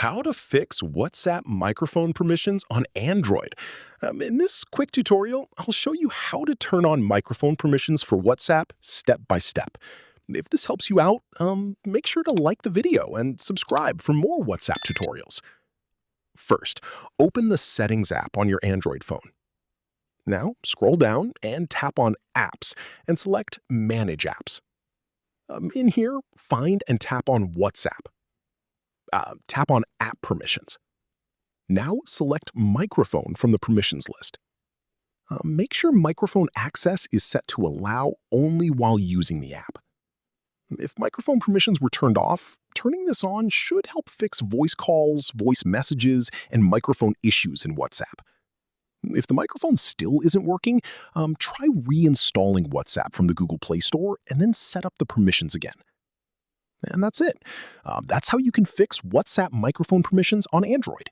how to fix WhatsApp microphone permissions on Android. In this quick tutorial, I'll show you how to turn on microphone permissions for WhatsApp step by step. If this helps you out, make sure to like the video and subscribe for more WhatsApp tutorials. First, open the Settings app on your Android phone. Now, scroll down and tap on Apps and select Manage Apps. In here, find and tap on WhatsApp. Tap on App Permissions. Now select Microphone from the permissions list. Make sure microphone access is set to allow only while using the app. If microphone permissions were turned off, turning this on should help fix voice calls, voice messages, and microphone issues in WhatsApp. If the microphone still isn't working, try reinstalling WhatsApp from the Google Play Store and then set up the permissions again. And that's it. That's how you can fix WhatsApp microphone permissions on Android.